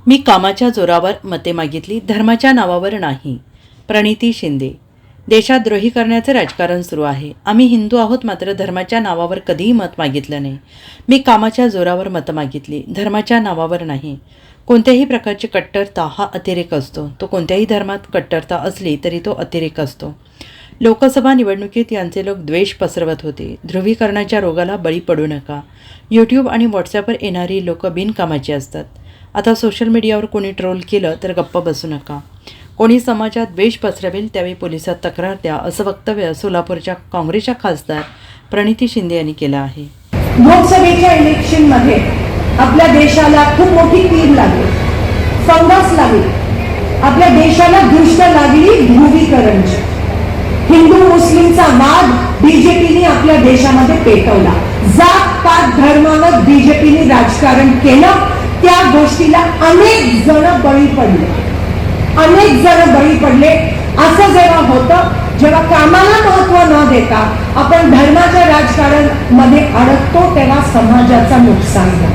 मी कामाच्या जोरावर मते मागितली, धर्माच्या नावावर नाही. प्रणिती शिंदे. देशात द्रोही करण्याचे राजकारण सुरू आहे. आम्ही हिंदू आहोत, मात्र धर्माच्या नावावर कधीही मत मागितलं नाही. मी कामाच्या जोरावर मतं मागितली, धर्माच्या नावावर नाही. कोणत्याही प्रकारची कट्टरता हा अतिरेक असतो. तो कोणत्याही धर्मात कट्टरता असली तरी तो अतिरेक असतो. लोकसभा निवडणुकीत यांचे लोक द्वेष पसरवत होते. ध्रुवीकरणाच्या रोगाला बळी पडू नका. यूट्यूब आणि व्हॉट्सॲपवर येणारी लोकं बिनकामाची असतात. आता सोशल मीडियावर कोणी ट्रोल केलं तर गप्प बसू नका. कोणी समाजात द्वेष पसरवेल त्यावेळी पोलिसात तक्रार द्या, असं वक्तव्य सोलापूरच्या काँग्रेसच्या खासदार प्रणिती शिंदे यांनी केलं आहे. लोकसभेच्या इलेक्शनमध्ये आपल्या देशाला खूप मोठी कीड लागली, फंगस लागली. आपल्या देशाला दृष्ट लागली ध्रुवीकरणची. हिंदू मुस्लिमचा वाद बीजेपीने आपल्या देशामध्ये पेटवला. जात पात धर्मावर बीजेपीने राजकारण केलं. त्या गोष्टीला अनेक जण बळी पडले. असं जेव्हा होतं, जेव्हा कामाला महत्व न देता आपण धर्माच्या राजकारण मध्ये अडकतो, तेव्हा समाजाचं नुकसान होतं.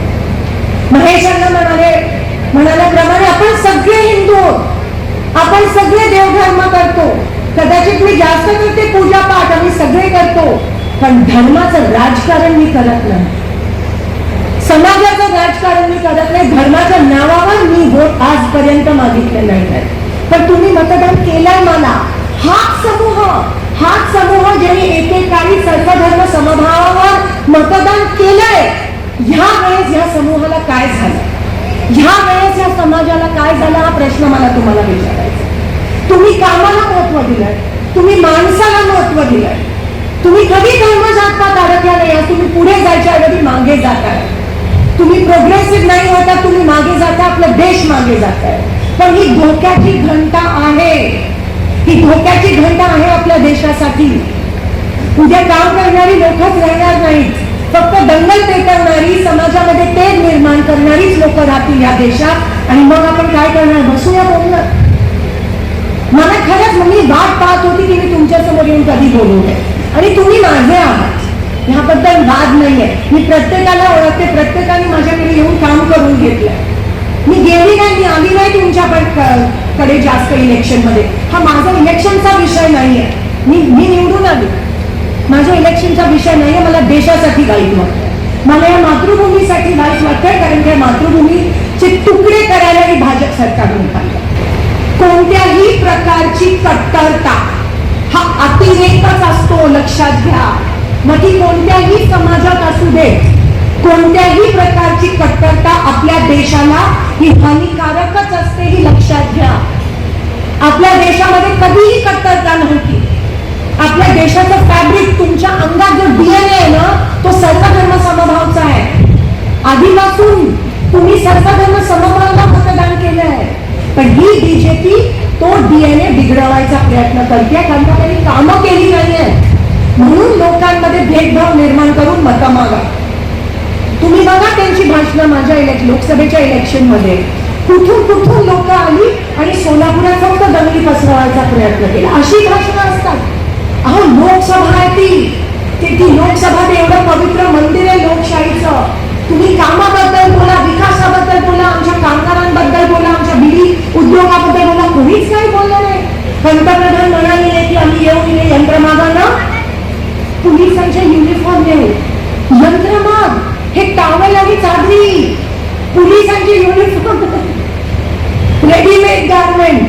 महेशांना म्हणाल्याप्रमाणे आपण सगळे हिंदू आहोत, आपण सगळे देवधर्म करतो. कदाचित मी जास्त करते पूजा पाठ, आम्ही सगळे करतो, पण धर्माचं राजकारण मी करत नाही. समाजाचं राजकारण मी करत नाही. धर्माच्या नावावर मी वोट आजपर्यंत मागितले नाही. पण तुम्ही मतदान केलंय मला. हाच समूह ज्यांनी एकेकाळी सर्वधर्म समभावावर मतदान केलंय, ह्या वेळेस ह्या समूहाला काय झालं, ह्या वेळेस या समाजाला काय झालं, हा प्रश्न मला तुम्हाला विचारायचा. तुम्ही कामाला महत्व दिलंय, तुम्ही माणसाला महत्व दिलंय. तुम्ही कधी धर्म जातपात अडकला नाही. तुम्ही पुढे जायच्या ऐवजी मागे जाताय. तुम्ही प्रोग्रेसिव्ह नाही होता, तुम्ही मागे जाता, आपला देश मागे जाताय. पण ही धोक्याची घंटा आहे, ही धोक्याची घंटा आहे आपल्या देशासाठी. उद्या काम करणारी लोकच राहणार नाहीत. फक्त दंगल पेटवणारी, समाजामध्ये तेढ निर्माण करणारीच लोक राहतील या देशात. आणि मग आपण काय करणार? बसूया बोलणार. मला खरंच मी वाट पाहत होती की मी तुमच्या समोर येऊन कधी बोलू नये. आणि तुम्ही माझे आहात, ह्याबद्दल वाद नाहीये. मी प्रत्येकाला ओळखते, प्रत्येकाने माझ्याकडे येऊन काम करून घेतलंय. मी गेली नाही, मी आली नाही तुमच्याकडे जास्त इलेक्शन मध्ये. हा माझा इलेक्शनचा विषय नाहीये. मी निवडून आली, माझ्या इलेक्शनचा विषय नाहीये. मला देशासाठी वाईट वाटतंय, मला या मातृभूमीसाठी वाईट वाटतंय. कारण त्या मातृभूमीचे तुकडे करायला ही भाजप सरकारने पाहिजे. कोणत्याही प्रकारची कट्टरता हा अतिरेकच असतो, लक्षात घ्या. मग ती कोणत्याही समाजात असू दे, कोणत्याही प्रकारची कट्टरता आपल्या देशाला ही हानिकारकच असते, ही लक्षात घ्या. आपल्या देशामध्ये कधीही कट्टरता नव्हती. आपल्या देशाचं फॅब्रिक, तुमच्या अंगात जो डीएनए आहे ना, तो सर्वधर्म समभावचा आहे. आधीपासून तुम्ही सर्वधर्म समभावाला मतदान केलं आहे. पण ही बीजेपी तो डीएनए बिघडवायचा प्रयत्न करते, कारण का त्यांनी कामं केली नाहीये. म्हणून लोकांमध्ये भेदभाव निर्माण करून मतं मागा. तुम्ही बघा त्यांची भाषणं माझ्या लोकसभेच्या इलेक्शन मध्ये कुठून लोक आली आणि सोलापुरात फक्त दंगली पसरवायचा प्रयत्न केला. अशी भाषणं असतात. अहो, लोकसभा आहे ती लोकसभा ते एवढं पवित्र मंदिर आहे लोकशाहीचं. तुम्ही कामाबद्दल बोला, विकासाबद्दल बोला, आमच्या कामगारांबद्दल बोला, आमच्या बिडी उद्योगाबद्दल बोला. कोणीच काही बोललं नाही. पंतप्रधान म्हणाले की आम्ही येऊन यंत्रमागांना पोलिसांच्या युनिफॉर्म देऊ. यंत्रमाग हे टॉवेल आणि चादरी, पोलिसांची युनिफॉर्म, रेडीमेड गारमेंट.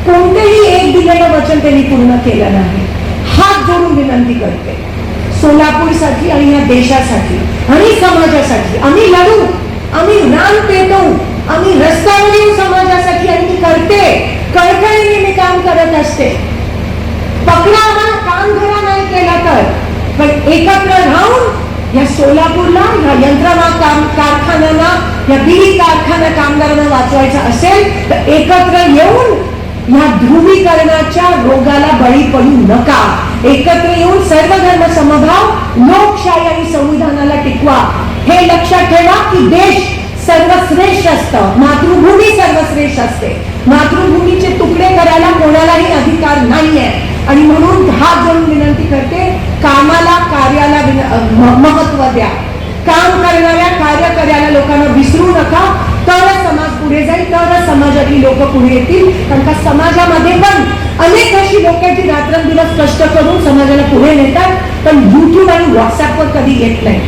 कोणतेही एक दिलेलं वचन त्यांनी पूर्ण केलं नाही. हात जोडून विनंती करते सोलापूरसाठी आणि या देशासाठी आणि समाजासाठी. आम्ही लढू, आम्ही रान पेटवू, आम्ही रस्त्यावर येऊ समाजासाठी. आणि मी करते, कळकळीने मी काम करत असते. पकडा आम्हाला काम धरा नाही केला तर, पण एकत्र राहून या सोलापूरला, या यंत्रमाग कारखान्यांना, या बिडी कारखाना कामगारांना वाचवायचं असेल तर एकत्र येऊन या ध्रुवीकरणाच्या रोगाला बळी पडू नका. एकत्र येऊन सर्वधर्म समभाव, लोकशाही आणि संविधानाला टिकवा. हे लक्षात ठेवा की देश सर्वश्रेष्ठ असतं, मातृभूमी सर्वश्रेष्ठ असते. मातृभूमीचे तुकडे करायला कोणालाही अधिकार नाहीये. आणि म्हणून हात जोडून विनंती करते, कामाला, कार्याला महत्व द्या. काम करणाऱ्या, कार्य करणाऱ्या लोकांना विसरू नका. तर समाज पुढे जाईल तरच समाजातली लोक पुढे येतील. कारण का समाजामध्ये पण अनेक अशी लोक आहेत जी रात्रंदिवस कष्ट करून समाजाला पुढे नेतात, पण युट्यूब आणि व्हॉट्सअपवर कधी येत नाही.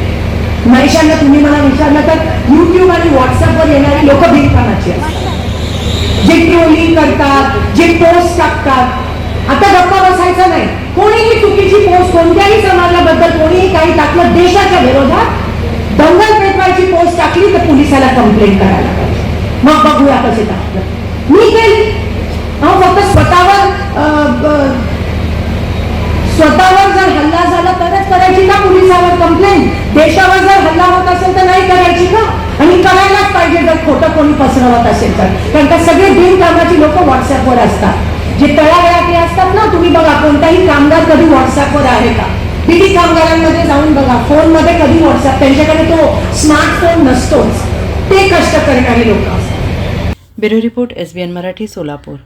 महेशांना तुम्ही मला विचारलं तर युट्यूब आणि व्हॉट्सअपवर येणारी लोक बिनकामाची असतात, जे ट्रोलिंग करतात, जे पोस्ट टाकतात. आता गप्पा बसायचा नाही. कोणीही चुकीची पोस्ट कोणत्याही समाजाबद्दल कोणीही काही टाकलं देशाच्या विरोधात, दंगल पेटवायची पोस्ट टाकली तर पोलिसाला कंप्लेंट करायला पाहिजे. मग बघूया कसे टाकलं. मी केली फक्त स्वतःवर जर हल्ला झाला तरच करायची का पोलिसावर कंप्लेंट? देशावर जर हल्ला होत असेल तर नाही करायची का? आणि करायलाच पाहिजे जर खोटं कोणी पसरवत असेल तर. कारण का सगळे बिनकामाची लोक व्हॉट्सअपवर असतात. जे तळागाळातले असतात ना, तुम्ही बघा कोणताही कामगार कधी व्हॉट्सअपवर आहे का? बिडी कामगारांमध्ये जाऊन बघा, फोनमध्ये कधी व्हॉट्सअप, त्यांच्याकडे तो स्मार्टफोन नसतोच. ते कष्ट करणारे लोक असतात. Bureau report SBN Marathi, Solapur.